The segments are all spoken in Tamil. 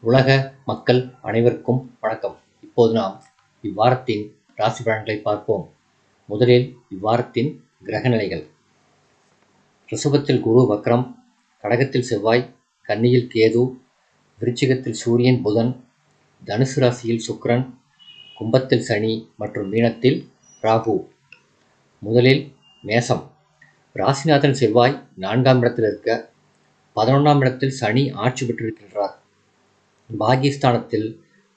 உலக மக்கள் அனைவருக்கும் வணக்கம். இப்போது நாம் இவ்வாரத்தின் ராசி பலன்களை பார்ப்போம். முதலில் இவ்வாரத்தின் கிரக நிலைகள். ரிஷபத்தில் குரு வக்ரம், கடகத்தில் செவ்வாய், கன்னியில் கேது, விருச்சிகத்தில் சூரியன் புதன், தனுசு ராசியில் சுக்கிரன், கும்பத்தில் சனி மற்றும் மீனத்தில் ராகு. முதலில் மேசம். ராசிநாதன் செவ்வாய் 4ஆம் இடத்தில் இருக்க 11ஆம் இடத்தில் சனி ஆட்சி பெற்றிருக்கின்றார். பாகியஸ்தானத்தில்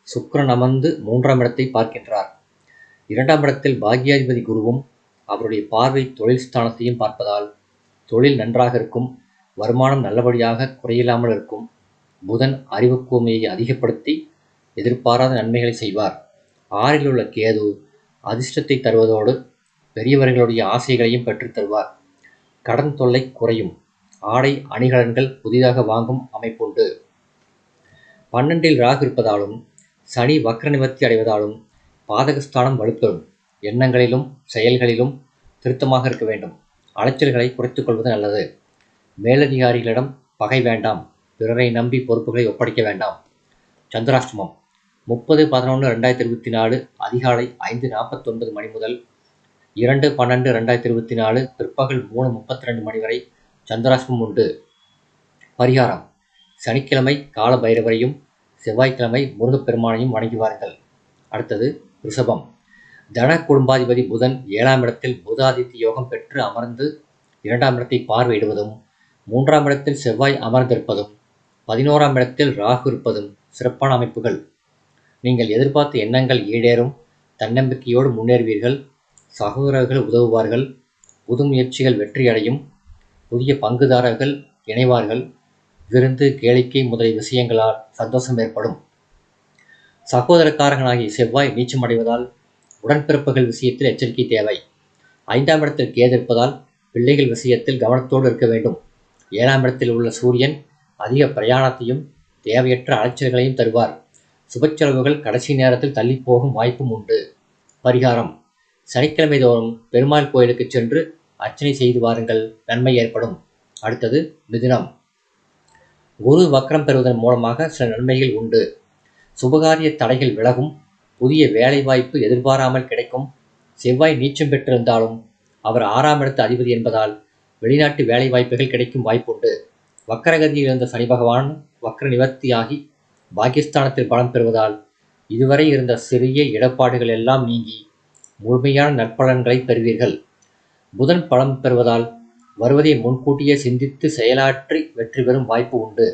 சுக்கிரன் அமர்ந்து 3ஆம் இடத்தை பார்க்கின்றார். 2ஆம் இடத்தில் பாகியாதிபதி குருவும் அவருடைய பார்வை தொழில் ஸ்தானத்தையும் பார்ப்பதால் தொழில் நன்றாக இருக்கும், வருமானம் நல்லபடியாக குறையில்லாமல் இருக்கும். புதன் அறிவுக்கூர்மையை அதிகப்படுத்தி எதிர்பாராத நன்மைகளை செய்வார். 6இல் உள்ள கேது அதிர்ஷ்டத்தை தருவதோடு பெரியவர்களுடைய ஆசைகளையும் பெற்றுத் தருவார். கடன் தொல்லை குறையும். ஆடை அணிகலன்கள் புதிதாக வாங்கும் அமைப்புண்டு. 12இல் ராகு இருப்பதாலும் சனி வக்ர நிவர்த்தி அடைவதாலும் பாதகஸ்தானம் வலுப்பெறும். எண்ணங்களிலும் செயல்களிலும் திருத்தமாக இருக்க வேண்டும். அலைச்சல்களை குறைத்துக் கொள்வது நல்லது. மேலதிகாரிகளிடம் பகை வேண்டாம். பிறரை நம்பி பொறுப்புகளை ஒப்படைக்க வேண்டாம். சந்திராஷ்டமம் 30/11/2024 அதிகாலை 5:49 மணி முதல் 2/12/2024 பிற்பகல் 3:32 மணி வரை சந்திராஷ்டமம் உண்டு. பரிகாரம்: சனிக்கிழமை கால பைரவரையும் செவ்வாய்க்கிழமை முருகப்பெருமானையும் வணங்கி வாருங்கள். அடுத்தது ரிஷபம். தன குடும்பாதிபதி புதன் 7ஆம் இடத்தில் புதாதித்ய யோகம் பெற்று அமர்ந்து 2ஆம் இடத்தை பார்வையிடுவதும், 3ஆம் இடத்தில் செவ்வாய் அமர்ந்திருப்பதும், 11ஆம் இடத்தில் ராகு இருப்பதும் சிறப்பான அமைப்புகள். நீங்கள் எதிர்பார்த்த எண்ணங்கள் ஈடேறும். தன்னம்பிக்கையோடு முன்னேறுவீர்கள். சகோதரர்கள் உதவுவார்கள். புது முயற்சிகள் வெற்றியடையும். புதிய பங்குதாரர்கள் இணைவார்கள். விருந்து, கேளிக்கை முதலிய விஷயங்களால் சந்தோஷம் ஏற்படும். சகோதரக்காரகனாகிய செவ்வாய் நீச்சமடைவதால் உடன்பிறப்புகள் விஷயத்தில் எச்சரிக்கை தேவை. 5ஆம் இடத்தில் கேது இருப்பதால் பிள்ளைகள் விஷயத்தில் கவனத்தோடு இருக்க வேண்டும். 7ஆம் இடத்தில் உள்ள சூரியன் அதிக பிரயாணத்தையும் தேவையற்ற அலைச்சல்களையும் தருவார். சுப செலவுகள் கடைசி நேரத்தில் தள்ளி போகும் வாய்ப்பும் உண்டு. பரிகாரம்: சனிக்கிழமை தோறும் பெருமாள் கோயிலுக்கு சென்று அர்ச்சனை செய்து வாருங்கள், நன்மை ஏற்படும். அடுத்தது மிதுனம். குரு வக்ரம் பெறுவதன் மூலமாக சில நன்மைகள் உண்டு. சுபகாரிய தடைகள் விலகும். புதிய வேலை வாய்ப்பு எதிர்பாராமல் கிடைக்கும். செவ்வாய் நீச்சம் பெற்றிருந்தாலும் அவர் 6ஆம் இடத்து அதிபதி என்பதால் வெளிநாட்டு வேலை வாய்ப்புகள் கிடைக்கும் வாய்ப்புண்டு. வக்கரகதியில் இருந்த சனி பகவான் வக்ர நிவர்த்தியாகி பாகிஸ்தானத்தில் பலம் பெறுவதால் இதுவரை இருந்த சிறிய இடர்பாடுகள் எல்லாம் நீங்கி முழுமையான நற்பலன்களை பெறுவீர்கள். புதன் பலம் பெறுவதால் வருவதை முன்கூட்டியே சிந்தித்து செயலாற்றி வெற்றி பெறும் வாய்ப்பு உண்டு.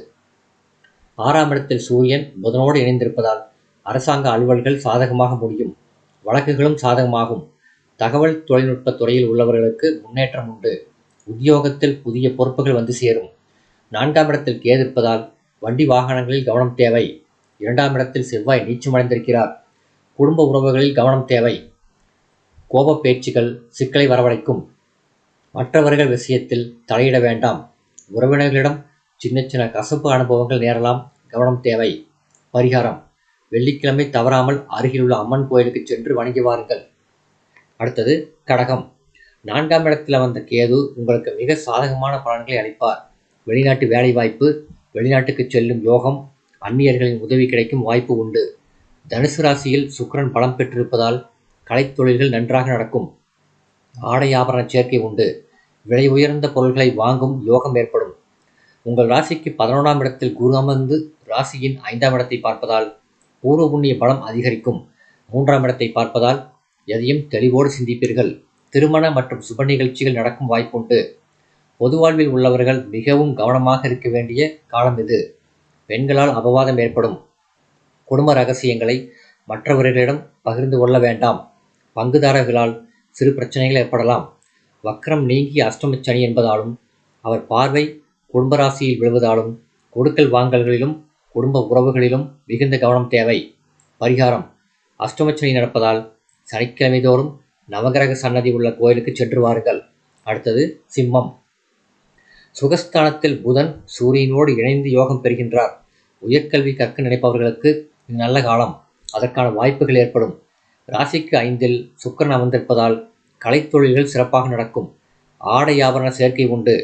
6ஆம் இடத்தில் சூரியன் புதனோடு இணைந்திருப்பதால் அரசாங்க அலுவல்கள் சாதகமாக முடியும். வழக்குகளும் சாதகமாகும். தகவல் தொழில்நுட்ப துறையில் உள்ளவர்களுக்கு முன்னேற்றம் உண்டு. உத்தியோகத்தில் புதிய பொறுப்புகள் வந்து சேரும். 4ஆம் இடத்தில் கேது இருப்பதால் வண்டி வாகனங்களில் கவனம் தேவை. 2ஆம் இடத்தில் செவ்வாய் நீச்சமடைந்திருக்கிறார். குடும்ப உறவுகளில் கவனம் தேவை. கோப பேச்சுகள் சிக்கலை வரவழைக்கும். மற்றவர்கள் விஷயத்தில் தலையிட வேண்டாம். உறவினர்களிடம் சின்ன சின்ன கசப்பு அனுபவங்கள் நேரலாம், கவனம் தேவை. பரிகாரம்: வெள்ளிக்கிழமை தவறாமல் அருகிலுள்ள அம்மன் கோயிலுக்கு சென்று வணங்கி வாருங்கள். அடுத்தது கடகம். 4ஆம் இடத்தில் வந்த கேது உங்களுக்கு மிக சாதகமான பலன்களை அளிப்பார். வெளிநாட்டு வேலைவாய்ப்பு, வெளிநாட்டுக்கு செல்லும் யோகம், அந்நியர்களின் உதவி கிடைக்கும் வாய்ப்பு உண்டு. தனுசு ராசியில் சுக்கிரன் பலம் பெற்றிருப்பதால் கலைத்தொழில்கள் நன்றாக நடக்கும். ஆடை ஆபரண சேர்க்கை உண்டு. விலை உயர்ந்த பொருள்களை வாங்கும் யோகம் ஏற்படும். உங்கள் ராசிக்கு 11ஆம் இடத்தில் குரு அமர்ந்து ராசியின் 5ஆம் இடத்தை பார்ப்பதால் பூர்வ புண்ணிய பலம் அதிகரிக்கும். 3ஆம் இடத்தை பார்ப்பதால் எதையும் தெளிவோடு சிந்திப்பீர்கள். திருமண மற்றும் சுப நிகழ்ச்சிகள் நடக்கும் வாய்ப்புண்டு. பொது வாழ்வில் உள்ளவர்கள் மிகவும் கவனமாக இருக்க வேண்டிய காலம் இது. பெண்களால் அபவாதம் ஏற்படும். குடும்ப ரகசியங்களை மற்றவர்களிடம் பகிர்ந்து கொள்ள வேண்டாம். பங்குதாரர்களால் சிறு பிரச்சனைகள் ஏற்படலாம். வக்ரம் நீங்கி அஷ்டம சனி என்பதாலும் அவர் பார்வை குடும்பராசியில் விழுவதாலும் கொடுக்கல் வாங்கல்களிலும் குடும்ப உறவுகளிலும் மிகுந்த கவனம் தேவை. பரிகாரம்: அஷ்டமச்சனி நடப்பதால் சனிக்கிழமை தோறும் நவகிரக சன்னதி உள்ள கோயிலுக்கு சென்று வாருங்கள். அடுத்தது சிம்மம். சுகஸ்தானத்தில் புதன் சூரியனோடு இணைந்து யோகம் பெறுகின்றார். உயர்கல்வி கற்க நினைப்பவர்களுக்கு இது நல்ல காலம். அதற்கான வாய்ப்புகள் ஏற்படும். ராசிக்கு 5இல் சுக்கிரன் அமர்ந்திருப்பதால் கலைத்தொழில்கள் சிறப்பாக நடக்கும். ஆடை ஆபரண சேர்க்கை உண்டு.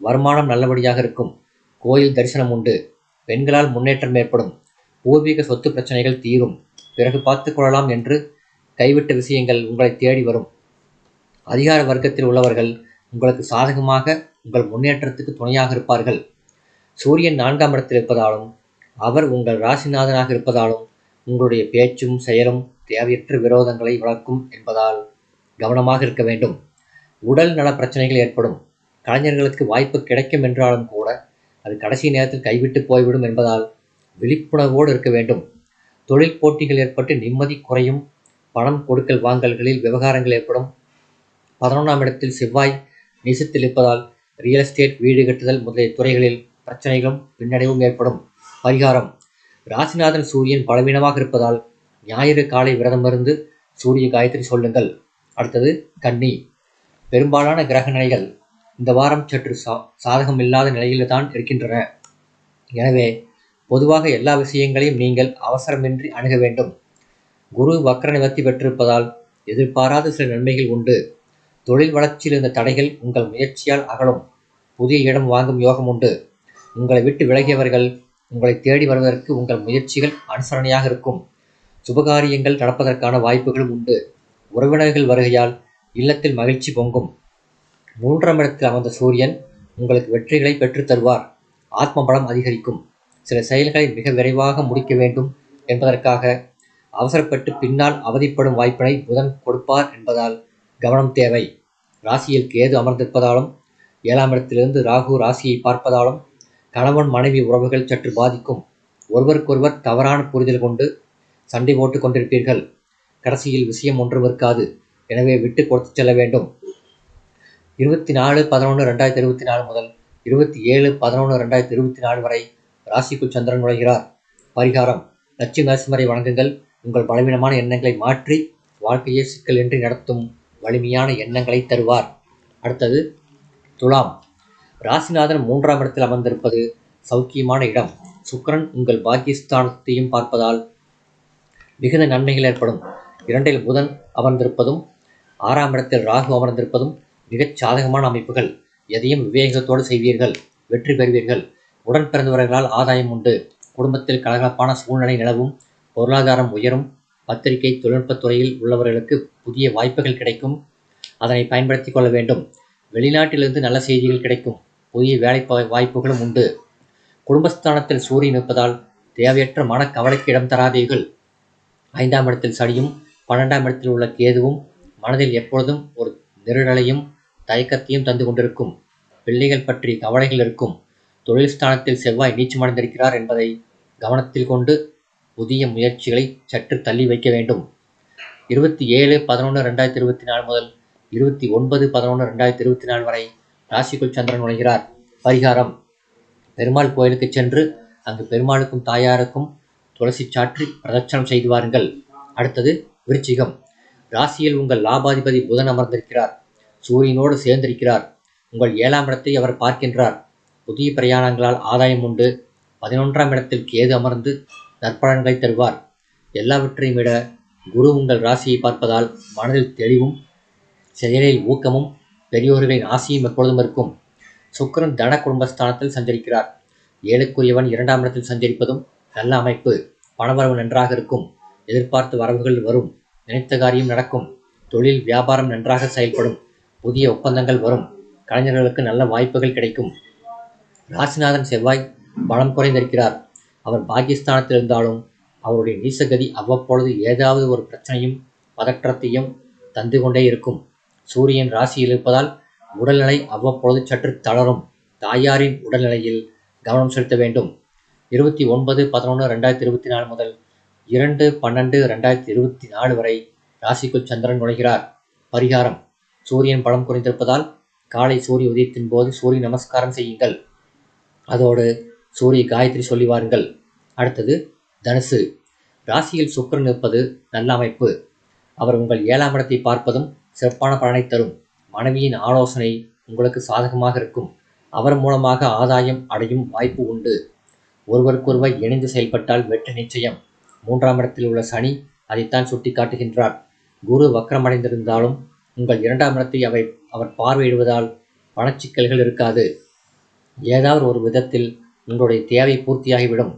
வருமானம் நல்லபடியாக இருக்கும். கோயில் தரிசனம் உண்டு. பெண்களால் முன்னேற்றம் ஏற்படும். பூர்வீக சொத்து பிரச்சனைகள் தீரும். பிறகு பார்த்துக் கொள்ளலாம் என்று கைவிட்ட விஷயங்கள் உங்களை தேடி வரும். அதிகார வர்க்கத்தில் உள்ளவர்கள் உங்களுக்கு சாதகமாக உங்கள் முன்னேற்றத்துக்கு துணையாக இருப்பார்கள். சூரியன் 4ஆம் இடத்தில் இருப்பதாலும் அவர் உங்கள் ராசிநாதனாக இருப்பதாலும் உங்களுடைய பேச்சும் செயலும் தேவையற்ற விரோதங்களை வளர்க்கும் என்பதால் கவனமாக இருக்க வேண்டும். உடல் நல பிரச்சனைகள் ஏற்படும். கலைஞர்களுக்கு வாய்ப்பு கிடைக்கும் என்றாலும் கூட அது கடைசி நேரத்தில் கைவிட்டு போய்விடும் என்பதால் விழிப்புணர்வோடு இருக்க வேண்டும். தொழில் போட்டிகள் ஏற்பட்டு நிம்மதி குறையும். பணம் கொடுக்கல் வாங்கல்களில் விவகாரங்கள் ஏற்படும். 11ஆம் இடத்தில் செவ்வாய் நீசத்தில் இருப்பதால் ரியல் எஸ்டேட், வீடு கட்டுதல் முதலிய துறைகளில் பிரச்சனைகளும் பின்னடைவும் ஏற்படும். பரிகாரம்: ராசிநாதன் சூரியன் பலவீனமாக இருப்பதால் ஞாயிறு காலை விரதமிருந்து சூரிய காயத்ரி சொல்லுங்கள். அடுத்தது கன்னி. பெரும்பாலான கிரக நிலைகள் இந்த வாரம் சற்று சாதகமில்லாத நிலையில்தான் இருக்கின்றன. எனவே பொதுவாக எல்லா விஷயங்களையும் நீங்கள் அவசரமின்றி அணுக வேண்டும். குரு வக்ர நிவர்த்தி பெற்றிருப்பதால் எதிர்பாராத சில நன்மைகள் உண்டு. தொழில் வளர்ச்சியில் இருந்த தடைகள் உங்கள் முயற்சியால் அகலும். புதிய இடம் வாங்கும் யோகம் உண்டு. உங்களை விட்டு விலகியவர்கள் உங்களை தேடி வருவதற்கு உங்கள் முயற்சிகள் அனுசரணையாக இருக்கும். சுபகாரியங்கள் நடப்பதற்கான வாய்ப்புகளும் உண்டு. உறவினர்கள் வருகையால் இல்லத்தில் மகிழ்ச்சி பொங்கும். 3ஆம் இடத்தில் அமர்ந்த சூரியன் உங்களுக்கு வெற்றிகளை பெற்றுத் தருவார். ஆத்ம பலம் அதிகரிக்கும். சில செயல்களை மிக விரைவாக முடிக்க வேண்டும் என்பதற்காக அவசரப்பட்டு பின்னால் அவதிப்படும் வாய்ப்பினை புதன் கொடுப்பார் என்பதால் கவனம் தேவை. ராசியில் கேது அமர்ந்திருப்பதாலும் 7ஆம் இடத்திலிருந்து ராகு ராசியை பார்ப்பதாலும் கணவன் மனைவி உறவுகள் சற்று பாதிக்கும். ஒருவருக்கொருவர் தவறான புரிதல் கொண்டு சண்டை போட்டுக் கொண்டிருப்பீர்கள். கடைசியில் விஷயம் ஒன்றும் இருக்காது. எனவே விட்டு கொடுத்து செல்ல வேண்டும். 24/11/2024 முதல் 27/11/2024 வரை ராசிக்குள் சந்திரன் நுழைகிறார். பரிகாரம்: லட்சுமி நரசிம்மரை வணங்குங்கள். உங்கள் பலவீனமான எண்ணங்களை மாற்றி வாழ்க்கையை சிக்கலின்றி நடத்தும் வலிமையான எண்ணங்களை தருவார். அடுத்தது துலாம். ராசிநாதன் 3ஆம் இடத்தில் அமர்ந்திருப்பது சௌக்கியமான இடம். சுக்கிரன் உங்கள் பாக்கியஸ்தானத்தையும் பார்ப்பதால் மிகுந்த நன்மைகள் ஏற்படும். 2இல் புதன் அமர்ந்திருப்பதும் 6ஆம் இடத்தில் ராகு அமர்ந்திருப்பதும் மிகச் சாதகமான அமைப்புகள். எதையும் விவேகத்தோடு செய்வீர்கள், வெற்றி பெறுவீர்கள். உடன் பிறந்தவர்களால் ஆதாயம் உண்டு. குடும்பத்தில் கலகலப்பான சூழ்நிலை நிலவும். பொருளாதாரம் உயரும். பத்திரிகை, தொழில்நுட்பத் துறையில் உள்ளவர்களுக்கு புதிய வாய்ப்புகள் கிடைக்கும். அதனை பயன்படுத்திக் கொள்ள வேண்டும். வெளிநாட்டிலிருந்து நல்ல செய்திகள் கிடைக்கும். புதிய வேலை வாய்ப்புகளும் உண்டு. குடும்பஸ்தானத்தில் சூரியன் இருப்பதால் தேவையற்ற மனக்கவலைக்கு இடம் தராதீர்கள். 5ஆம் இடத்தில் சனியும் 12ஆம் இடத்தில் உள்ள கேதுவும் மனதில் எப்பொழுதும் ஒரு நெருடலையும் தயக்கத்தையும் தந்து கொண்டிருக்கும். பிள்ளைகள் பற்றி கவலைகள் இருக்கும். தொழில் ஸ்தானத்தில் செவ்வாய் நீச்சமடைந்திருக்கிறார் என்பதை கவனத்தில் கொண்டு புதிய முயற்சிகளை சற்று தள்ளி வைக்க வேண்டும். 27/11/2024 முதல் 29/11/2024 வரை ராசிக்குள் சந்திரன் நுழைகிறார். பரிகாரம்: பெருமாள் கோயிலுக்கு சென்று அங்கு பெருமாளுக்கும் தாயாருக்கும் துளசி சாற்றி பிரதட்சணம் செய்து வாருங்கள். அடுத்தது விருச்சிகம். ராசியில் உங்கள் லாபாதிபதி புதன் அமர்ந்திருக்கிறார். சூரியனோடு சேர்ந்திருக்கிறார். உங்கள் 7ஆம் இடத்தை அவர் பார்க்கின்றார். புதிய பிரயாணங்களால் ஆதாயம் உண்டு. 11ஆம் இடத்தில் கேது அமர்ந்து நற்பலன்களை தருவார். எல்லாவற்றையும் விட குரு உங்கள் ராசியை பார்ப்பதால் மனதில் தெளிவும் செயலில் ஊக்கமும் பெரியோர்களின் ஆசையும் எப்பொழுதும் இருக்கும். சுக்கிரன் தன குடும்பஸ்தானத்தில் சஞ்சரிக்கிறார். 7க்குரியவன் 2ஆம் இடத்தில் சஞ்சரிப்பதும் நல்ல அமைப்பு. பணவரவு நன்றாக இருக்கும். எதிர்பார்த்த வரவுகள் வரும். நினைத்த காரியம் நடக்கும். தொழில் வியாபாரம் நன்றாக செயல்படும். புதிய ஒப்பந்தங்கள் வரும். கலைஞர்களுக்கு நல்ல வாய்ப்புகள் கிடைக்கும். ராசிநாதன் செவ்வாய் பலம் குறைந்திருக்கிறார். அவர் பாக்கியஸ்தானத்தில் இருந்தாலும் அவருடைய நீசகதி அவ்வப்பொழுது ஏதாவது ஒரு பிரச்சனையும் பதற்றத்தையும் தந்து கொண்டே இருக்கும். சூரியன் ராசியில் இருப்பதால் உடல்நிலை அவ்வப்பொழுது சற்று தளரும். தாயாரின் உடல்நிலையில் கவனம் செலுத்த வேண்டும். 29/11/2024 முதல் 2/12/2024 வரை ராசிக்குள் சந்திரன் நுழைகிறார். பரிகாரம்: சூரியன் பலம் குறைந்திருப்பதால் காலை சூரிய உதயத்தின் போது சூரிய நமஸ்காரம் செய்யுங்கள். அதோடு சூரிய காயத்ரி சொல்லி வாருங்கள். அடுத்தது தனுசு. ராசியில் சுக்கிரன் இருப்பது நல்ல அமைப்பு. அவர் உங்கள் 7ஆம் இடத்தை பார்ப்பதும் சிறப்பான பலனை தரும். மனைவியின் ஆலோசனை உங்களுக்கு சாதகமாக இருக்கும். அவர் மூலமாக ஆதாயம் அடையும் வாய்ப்பு உண்டு. ஒருவருக்கொருவர் இணைந்து செயல்பட்டால் வெற்றி நிச்சயம். 3ஆம் இடத்தில் உள்ள சனி அதைத்தான் சுட்டி காட்டுகின்றார். குரு வக்ரமடைந்திருந்தாலும் உங்கள் 2ஆம் இடத்தை அவர் பார்வையிடுவதால் பணச்சிக்கல்கள் இருக்காது. ஏதாவது ஒரு விதத்தில் உங்களுடைய தேவை பூர்த்தியாகிவிடும்.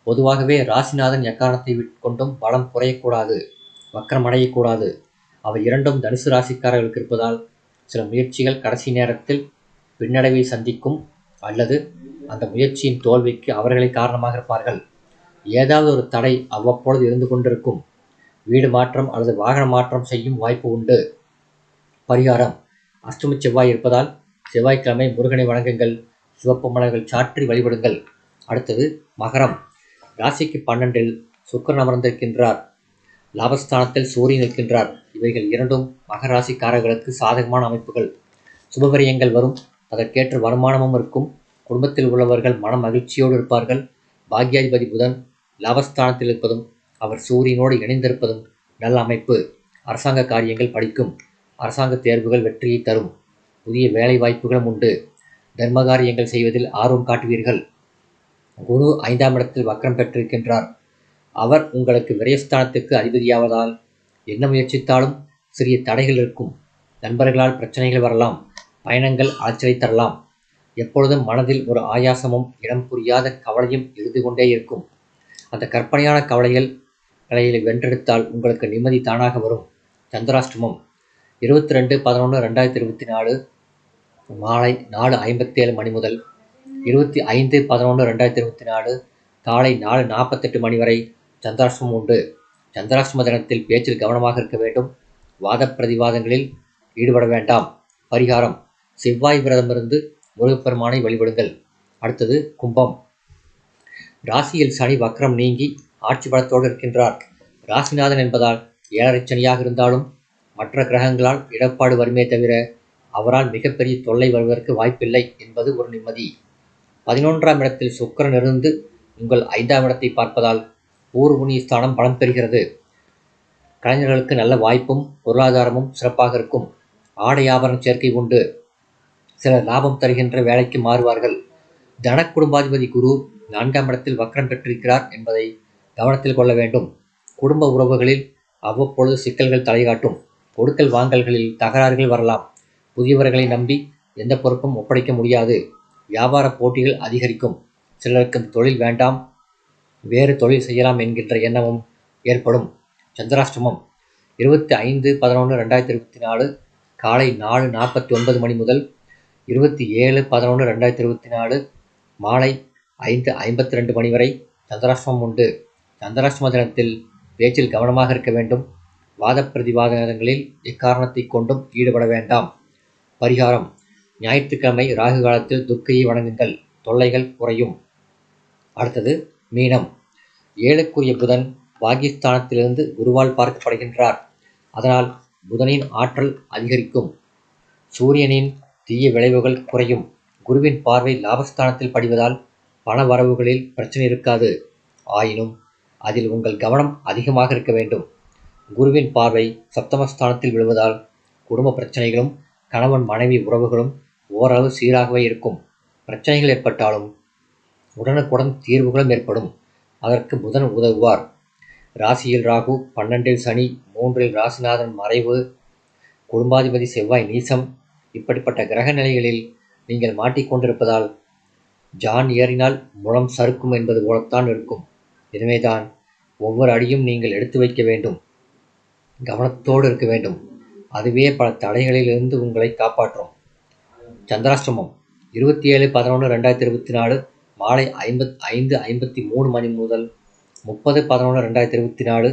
பொதுவாகவே ராசிநாதன் எக்காரணத்தை கொண்டும் பலம் குறையக்கூடாது, வக்கரம் அடையக்கூடாது. அவை இரண்டும் தனுசு ராசிக்காரர்களுக்கு இருப்பதால் சில முயற்சிகள் கடைசி நேரத்தில் பின்னடைவை சந்திக்கும் அல்லது அந்த முயற்சியின் தோல்விக்கு அவர்களே காரணமாக இருப்பார்கள். ஏதாவது ஒரு தடை அவ்வப்பொழுது இருந்து கொண்டிருக்கும். வீடு மாற்றம் அல்லது வாகன மாற்றம் செய்யும் வாய்ப்பு உண்டு. பரிகாரம்: அஷ்டமி செவ்வாய் இருப்பதால் செவ்வாய்க்கிழமை முருகனை வணங்குங்கள். சிவப்பு மலர்கள் சாற்றி வழிபடுங்கள். அடுத்தது மகரம். ராசிக்கு 12இல் சுக்கிரன் அமர்ந்திருக்கின்றார். லாபஸ்தானத்தில் சூரியன் இருக்கின்றார். இவைகள் இரண்டும் மகராசிக்காரர்களுக்கு சாதகமான அமைப்புகள். சுபவிரயங்கள் வரும், அதற்கேற்ற வருமானமும் இருக்கும். குடும்பத்தில் உள்ளவர்கள் மன மகிழ்ச்சியோடு இருப்பார்கள். பாக்யாதிபதி புதன் லாபஸ்தானத்தில் இருப்பதும் அவர் சூரியனோடு இணைந்திருப்பதும் நல்ல அமைப்பு. அரசாங்க காரியங்கள் படிக்கும். அரசாங்க தேர்வுகள் வெற்றியை தரும். புதிய வேலை வாய்ப்புகளும் உண்டு. தர்ம காரியங்கள் செய்வதில் ஆர்வம் காட்டுவீர்கள். குரு 5ஆம் இடத்தில் வக்ரம் பெற்றிருக்கின்றார். அவர் உங்களுக்கு விரயஸ்தானத்துக்கு அதிபதியாவதால் என்ன முயற்சித்தாலும் சிறிய தடைகள் இருக்கும். நண்பர்களால் பிரச்சனைகள் வரலாம். பயணங்கள் அலைச்சலை தரலாம். எப்பொழுதும் மனதில் ஒரு ஆயாசமும் இடம் புரியாத கவலையும் இருந்து கொண்டே இருக்கும். அந்த கற்பனையான கவலைகளை வென்றெடுத்தால் உங்களுக்கு நிம்மதி தானாக வரும். சந்திராஷ்டமம் 22/11/2024 மாலை 4:57 மணி முதல் 25/11/2024 காலை 4:48 மணி வரை சந்திராஷ்டமம் உண்டு. சந்திராஷ்டம தினத்தில் பேச்சில் கவனமாக இருக்க வேண்டும். வாத பிரதிவாதங்களில் ஈடுபட வேண்டாம். பரிகாரம்: செவ்வாய் விரதமிருந்து முருகப்பெருமானை வழிபடுங்கள். அடுத்தது கும்பம். ராசியில் சனி வக்ரம் நீங்கி ஆட்சி பலத்தோடு இருக்கின்றார். ராசிநாதன் என்பதால் 7.5 சனியாக இருந்தாலும் மற்ற கிரகங்களால் இடர்பாடு வருமே தவிர அவரால் மிகப்பெரிய தொல்லை வருவதற்கு வாய்ப்பில்லை என்பது ஒரு நிம்மதி. 11ஆம் இடத்தில் சுக்கிரன் இருந்து உங்கள் 5ஆம் இடத்தை பார்ப்பதால் பூர்வ புண்ணிய ஸ்தானம் பலம் பெறுகிறது. கலைஞர்களுக்கு நல்ல வாய்ப்பும் பொருளாதாரமும் சிறப்பாக இருக்கும். ஆடை ஆபரண சேர்க்கை உண்டு. சிலர் லாபம் தருகின்ற வேலைக்கு மாறுவார்கள். தன குடும்பாதிபதி குரு 4ஆம் இடத்தில் வக்ரம் பெற்றிருக்கிறார் என்பதை கவனத்தில் கொள்ள வேண்டும். குடும்ப உறவுகளில் அவ்வப்பொழுது சிக்கல்கள் தலைகாட்டும். கொடுக்கல் வாங்கல்களில் தகராறுகள் வரலாம். புதியவர்களை நம்பி எந்த பொறுப்பும் ஒப்படைக்க முடியாது. வியாபார போட்டிகள் அதிகரிக்கும். சிலருக்கு தொழில் வேண்டாம், வேறு தொழில் செய்யலாம் என்கின்ற எண்ணமும் ஏற்படும். சந்திராஷ்டமம் 25/11/2024 காலை 4:49 மணி முதல் 27/11/2024 மாலை 5:52 மணி வரை சந்திராஷ்டமம் உண்டு. சந்திராஷ்டம தினத்தில் பேச்சில் கவனமாக இருக்க வேண்டும். வாத பிரதிவாதங்களில் எக்காரணத்தை கொண்டும் ஈடுபட வேண்டாம். பரிகாரம்: ஞாயிற்றுக்கிழமை ராகு காலத்தில் துர்க்கையை வணங்குங்கள். தொல்லைகள் குறையும். அடுத்தது மீனம். 7க்குரிய புதன் பாகிஸ்தானத்திலிருந்து குருவால் பார்க்கப்படுகின்றார். அதனால் புதனின் ஆற்றல் அதிகரிக்கும். சூரியனின் தீய விளைவுகள் குறையும். குருவின் பார்வை லாபஸ்தானத்தில் படிவதால் பண வரவுகளில் பிரச்சனை இருக்காது. ஆயினும் அதில் உங்கள் கவனம் அதிகமாக இருக்க வேண்டும். குருவின் பார்வை சப்தமஸ்தானத்தில் விழுவதால் குடும்ப பிரச்சனைகளும் கணவன் மனைவி உறவுகளும் ஓரளவு சீராகவே இருக்கும். பிரச்சனைகள் ஏற்பட்டாலும் உடனுக்குடன் தீர்வுகளும் ஏற்படும். அதற்கு புதன் உதவுவார். ராசியில் ராகு, 12இல் சனி, 3இல் ராசிநாதன் மறைவு, குடும்பாதிபதி செவ்வாய் நீசம், இப்படிப்பட்ட கிரக நிலைகளில் நீங்கள் மாட்டிக்கொண்டிருப்பதால் ஜான் ஏறினால் முழம் சறுக்கும் என்பது போலத்தான் இருக்கும். எனவேதான் ஒவ்வொரு அடியும் நீங்கள் எடுத்து வைக்க வேண்டும். கவனத்தோடு இருக்க வேண்டும். அதுவே பல தடைகளிலிருந்து உங்களை காப்பாற்றும். சந்திராஷ்டமம் 27/11/2024 மாலை 5:53 மணி முதல் 30/11/2024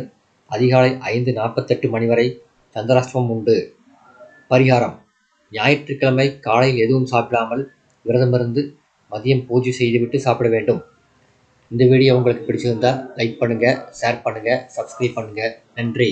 அதிகாலை 5:48 மணி வரை சந்திராஷ்டமம் உண்டு. பரிகாரம்: ஞாயிற்றுக்கிழமை காலையில் எதுவும் சாப்பிடாமல் விரதமிருந்து மதியம் பூஜை செய்துவிட்டு சாப்பிட வேண்டும். இந்த வீடியோ உங்களுக்கு பிடிச்சிருந்தா லைக் பண்ணுங்கள், ஷேர் பண்ணுங்கள், சப்ஸ்கிரைப் பண்ணுங்கள். நன்றி.